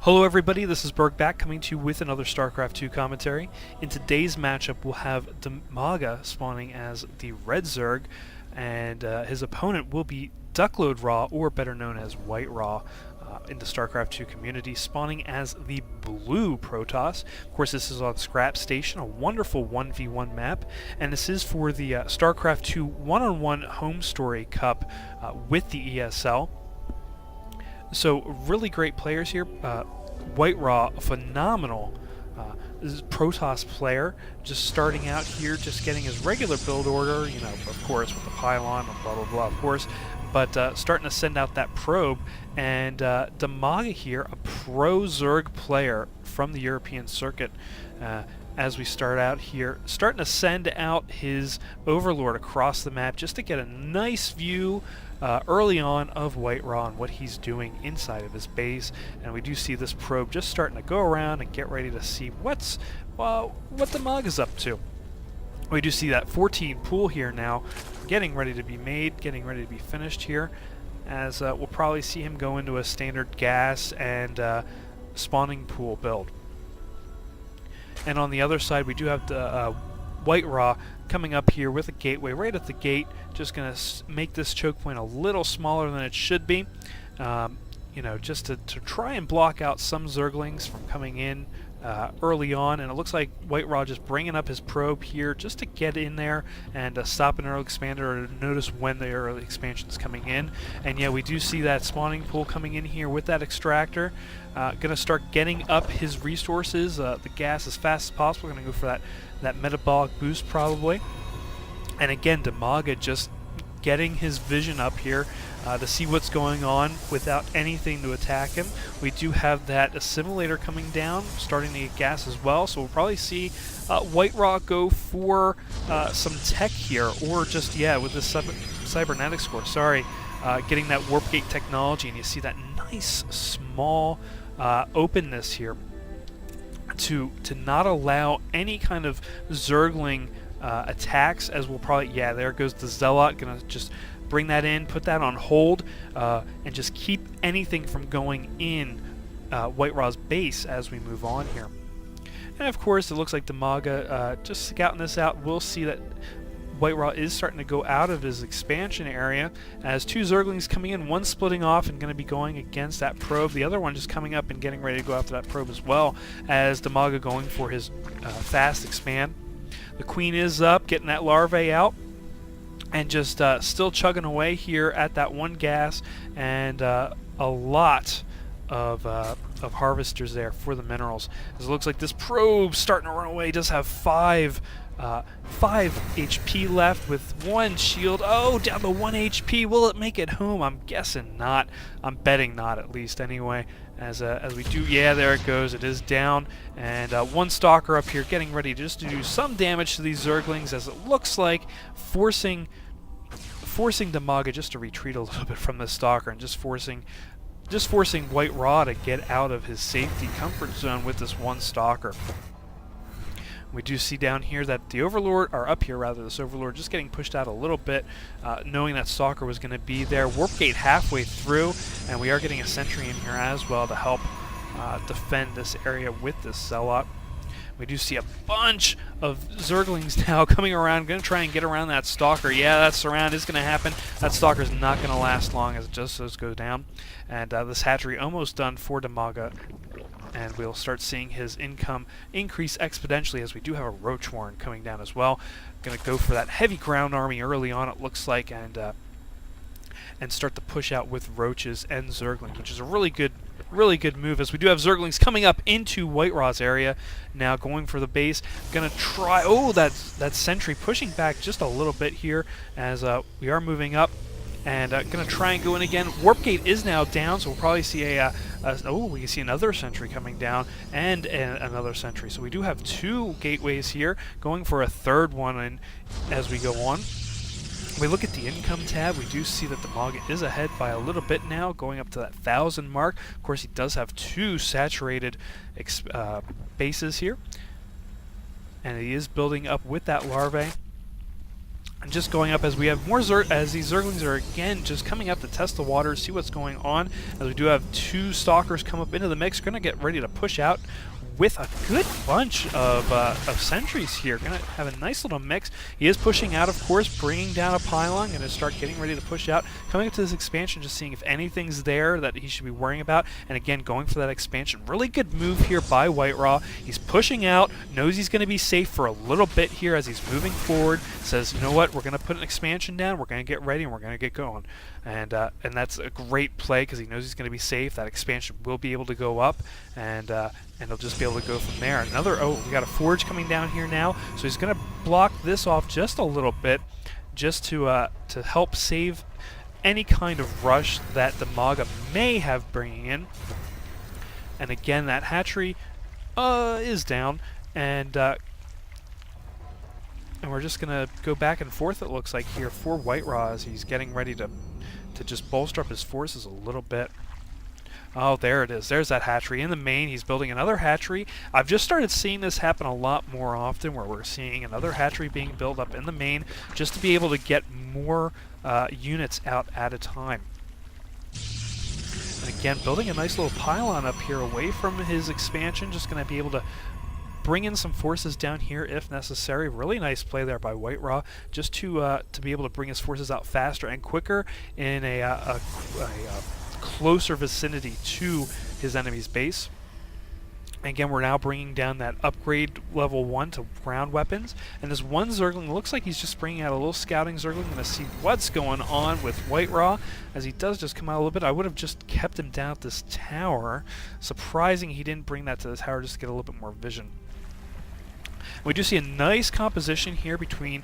Hello everybody, this is Berg back coming to you with another Starcraft 2 commentary. In today's matchup we'll have Dimaga spawning as the Red Zerg, and his opponent will be WhiteRa, or better known as WhiteRa, in the Starcraft 2 community, spawning as the Blue Protoss. Of course, this is on Scrap Station, a wonderful 1v1 map, and this is for the Starcraft 2 one-on-one Home Story Cup with the ESL. So really great players here. WhiteRa, a phenomenal Protoss player, just starting out here, just getting his regular build order, you know, of course, with the pylon and blah blah blah, of course, but starting to send out that probe. And Dimaga here, a pro Zerg player from the European circuit, as we start out here, starting to send out his Overlord across the map just to get a nice view early on of WhiteRa and what he's doing inside of his base. And we do see this probe just starting to go around and get ready to see what Dimaga's up to. We do see that 14 pool here now getting ready to be made, getting ready to be finished here, as we'll probably see him go into a standard gas and spawning pool build. And on the other side we do have the WhiteRa coming up here with a gateway right at the gate, just going to make this choke point a little smaller than it should be, you know, just to try and block out some Zerglings from coming in early on. And it looks like WhiteRa just bringing up his probe here just to get in there and stop an early expander, or notice when the early expansion is coming in. And yeah, we do see that spawning pool coming in here with that extractor. Gonna start getting up his resources, the gas, as fast as possible. Gonna go for that metabolic boost probably. And again, Dimaga just getting his vision up here to see what's going on without anything to attack him. We do have that assimilator coming down, starting to get gas as well, so we'll probably see WhiteRa go for some tech here, or just, yeah, with this cybernetics core, sorry, getting that warp gate technology. And you see that nice small openness here to not allow any kind of Zergling attacks, as we'll probably, yeah, there goes the Zealot, gonna just bring that in, put that on hold, and just keep anything from going in WhiteRa's base as we move on here. And of course, it looks like Dimaga just scouting this out. We'll see that WhiteRa is starting to go out of his expansion area, as two Zerglings coming in, one splitting off and going to be going against that probe, the other one just coming up and getting ready to go after that probe as well, as Dimaga going for his fast expand. The Queen is up, getting that larvae out, and just still chugging away here at that one gas, and a lot of harvesters there for the minerals. As it looks like this probe starting to run away. It does have 5 HP left with 1 shield. Oh, down to 1 HP. Will it make it home? I'm guessing not. I'm betting not, at least anyway. As we do, yeah, there it goes. It is down, and 1 stalker up here getting ready just to do some damage to these Zerglings, as it looks like forcing Dimaga just to retreat a little bit from the stalker, and just forcing WhiteRa to get out of his safety comfort zone with this 1 stalker. We do see down here that the Overlord, or up here rather, this Overlord just getting pushed out a little bit, knowing that Stalker was going to be there. Warp Gate halfway through, and we are getting a Sentry in here as well to help defend this area with this Zealot. We do see a bunch of Zerglings now coming around, going to try and get around that Stalker. Yeah, that surround is going to happen. That Stalker's not going to last long, as it just goes down. And this hatchery almost done for Dimaga, and we'll start seeing his income increase exponentially, as we do have a Roach Warren coming down as well. Going to go for that heavy ground army early on, it looks like, and start to push out with Roaches and Zerglings, which is a really good move, as we do have Zerglings coming up into WhiteRa's area now, going for the base. Gonna try, oh, that Sentry pushing back just a little bit here, as we are moving up, and gonna try and go in again. Warp Gate is now down, so we'll probably see oh, we can see another Sentry coming down, and another Sentry. So we do have 2 gateways here, going for a 3rd one in as we go on. We look at the income tab, we do see that Dimaga is ahead by a little bit now, going up to that 1,000 mark. Of course, he does have 2 saturated bases here, and he is building up with that larvae. And just going up as we have more as these Zerglings are again just coming up to test the waters, see what's going on. As we do have 2 Stalkers come up into the mix, going to get ready to push out with a good bunch of sentries here. Going to have a nice little mix. He is pushing out, of course, bringing down a pylon. Going to start getting ready to push out. Coming up to this expansion, just seeing if anything's there that he should be worrying about. And again, going for that expansion. Really good move here by WhiteRa. He's pushing out, knows he's going to be safe for a little bit here as he's moving forward. Says, you know what, we're going to put an expansion down. We're going to get ready and we're going to get going. And that's a great play because he knows he's going to be safe. That expansion will be able to go up, and he'll just be able to go from there. We got a forge coming down here now, so he's going to block this off just a little bit, just to help save any kind of rush that Dimaga may have bringing in. And again, that hatchery is down, and we're just going to go back and forth, it looks like, here for WhiteRa as he's getting ready to just bolster up his forces a little bit. Oh, there it is. There's that hatchery. In the main, he's building another hatchery. I've just started seeing this happen a lot more often, where we're seeing another hatchery being built up in the main just to be able to get more units out at a time. And again, building a nice little pylon up here away from his expansion, just going to be able to bring in some forces down here if necessary. Really nice play there by WhiteRa, just to be able to bring his forces out faster and quicker in a closer vicinity to his enemy's base. Again, we're now bringing down that upgrade level 1 to ground weapons, and this one Zergling looks like he's just bringing out a little scouting Zergling. Going to see what's going on with WhiteRa as he does just come out a little bit. I would have just kept him down at this tower. Surprising he didn't bring that to the tower just to get a little bit more vision. We do see a nice composition here between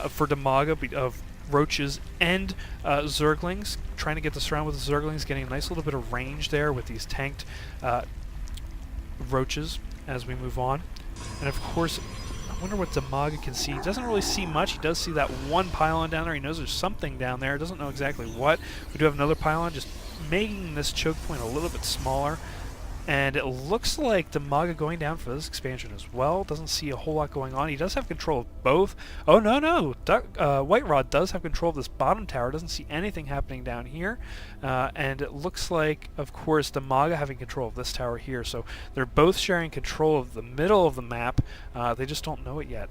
for Dimaga of roaches and Zerglings, trying to get the surround with the Zerglings, getting a nice little bit of range there with these tanked roaches as we move on. And of course, I wonder what Dimaga can see. He doesn't really see much. He does see that one pylon down there. He knows there's something down there. Doesn't know exactly what. We do have another pylon, just making this choke point a little bit smaller. And it looks like Dimaga going down for this expansion as well. Doesn't see a whole lot going on. He does have control of both. Oh, no. WhiteRa does have control of this bottom tower. Doesn't see anything happening down here. And it looks like, of course, Dimaga having control of this tower here. So they're both sharing control of the middle of the map. They just don't know it yet.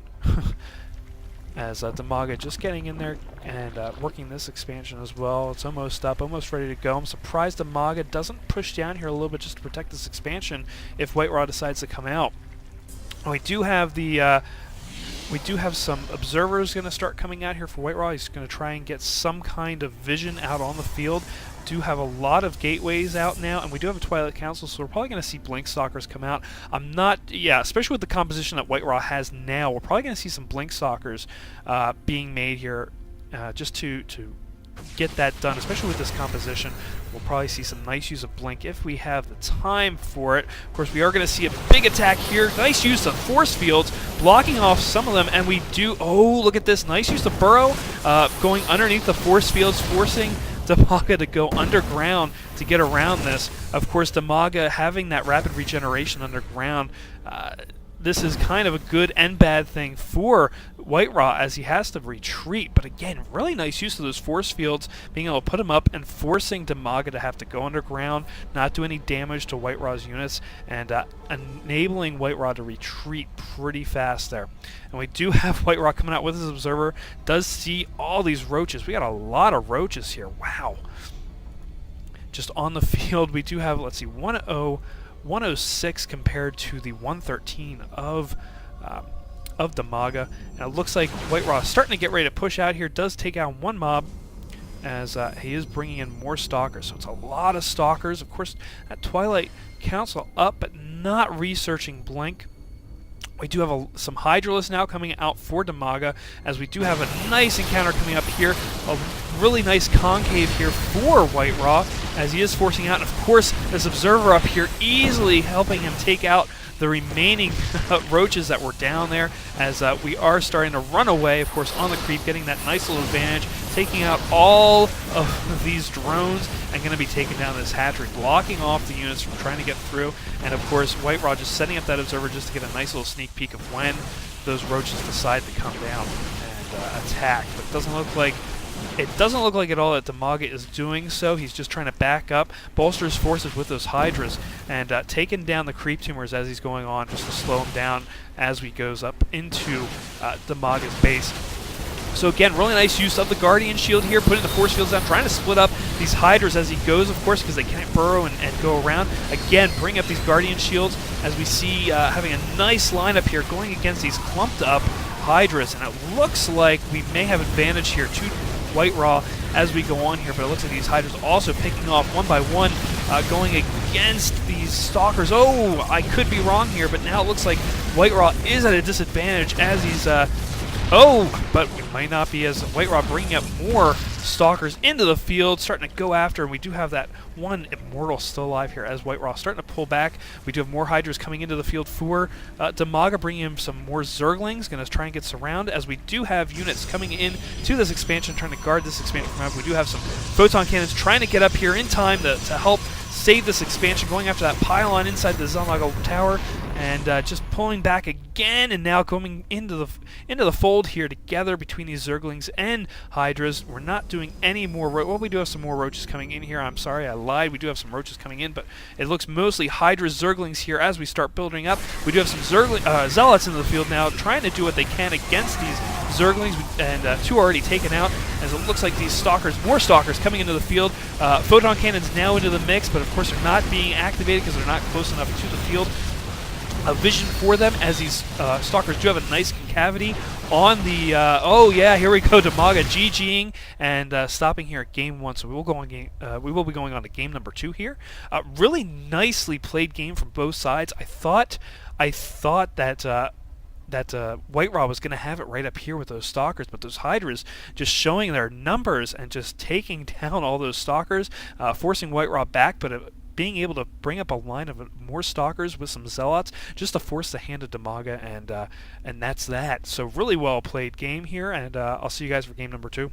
As Dimaga just getting in there and working this expansion as well. It's almost up, almost ready to go. I'm surprised Dimaga doesn't push down here a little bit just to protect this expansion if WhiteRa decides to come out. We do have some observers going to start coming out here for WhiteRa. He's going to try and get some kind of vision out on the field. Do have a lot of gateways out now, and we do have a Twilight Council, so we're probably going to see Blink Stalkers come out. Especially with the composition that WhiteRa has now, we're probably going to see some Blink Stalkers being made here just to get that done, especially with this composition. We'll probably see some nice use of Blink if we have the time for it. Of course, we are going to see a big attack here. Nice use of force fields, blocking off some of them, and we do... Oh, look at this. Nice use of Burrow going underneath the force fields, forcing Dimaga to go underground to get around this. Of course, Dimaga having that rapid regeneration underground, this is kind of a good and bad thing for WhiteRa as he has to retreat. But again, really nice use of those force fields, being able to put him up and forcing Dimaga to have to go underground, not do any damage to WhiteRa's units, and enabling WhiteRa to retreat pretty fast there. And we do have WhiteRa coming out with his observer, does see all these roaches. We got a lot of roaches here. Wow. Just on the field, we do have, let's see, 106 compared to the 113 of Dimaga, and it looks like WhiteRa is starting to get ready to push out here. Does take out one mob as he is bringing in more Stalkers, so it's a lot of Stalkers. Of course, that Twilight Council up, but not researching Blink. We do have some Hydralisks now coming out for Dimaga, as we do have a nice encounter coming up here. A really nice concave here for WhiteRa, as he is forcing out. And of course, this Observer up here easily helping him take out the remaining roaches that were down there, as we are starting to run away, of course, on the creep, getting that nice little advantage, taking out all of these drones, and going to be taking down this hatchery, blocking off the units from trying to get through. And of course, WhiteRa just setting up that observer just to get a nice little sneak peek of when those roaches decide to come down. And attack, but it doesn't look like at all that Dimaga is doing so. He's just trying to back up, bolster his forces with those Hydras, and taking down the creep tumors as he's going on, just to slow him down as he goes up into Dimaga's base. So again, really nice use of the Guardian Shield here, putting the force fields down, trying to split up these Hydras as he goes, of course, because they can't burrow and go around. Again, bring up these Guardian Shields as we see having a nice lineup here going against these clumped up Hydras, and it looks like we may have advantage here to WhiteRa as we go on here, but it looks like these Hydras also picking off one by one, going against these Stalkers. Oh, I could be wrong here, but now it looks like WhiteRa is at a disadvantage as he's but we might not be, as WhiteRa bringing up more Stalkers into the field, starting to go after, and we do have that one Immortal still alive here as WhiteRa starting to pull back. We do have more Hydras coming into the field for Dimaga, bringing in some more Zerglings, going to try and get surrounded, as we do have units coming in to this expansion, trying to guard this expansion from out. We do have some Photon Cannons trying to get up here in time to help save this expansion, going after that pylon inside the Dimaga tower, and just pulling back again, and now coming into the fold here together between these Zerglings and Hydras. We're not doing any more well, we do have some more Roaches coming in here. I'm sorry, I lied. We do have some Roaches coming in, but it looks mostly Hydras, Zerglings here as we start building up. We do have some Zealots into the field now, trying to do what they can against these Zerglings, and 2 already taken out, as it looks like these Stalkers, more Stalkers coming into the field. Photon Cannons now into the mix, but of course they're not being activated because they're not close enough to the field. A vision for them, as these Stalkers do have a nice concavity on the oh yeah, here we go, Dimaga GGing and stopping here at game 1. So we will go on we will be going on to game number 2 here. Really nicely played game from both sides. I thought that WhiteRa was going to have it right up here with those Stalkers, but those Hydras just showing their numbers and just taking down all those Stalkers, forcing WhiteRa back, but being able to bring up a line of more Stalkers with some Zealots just to force the hand of Dimaga, and that's that. So really well played game here, and I'll see you guys for game number 2.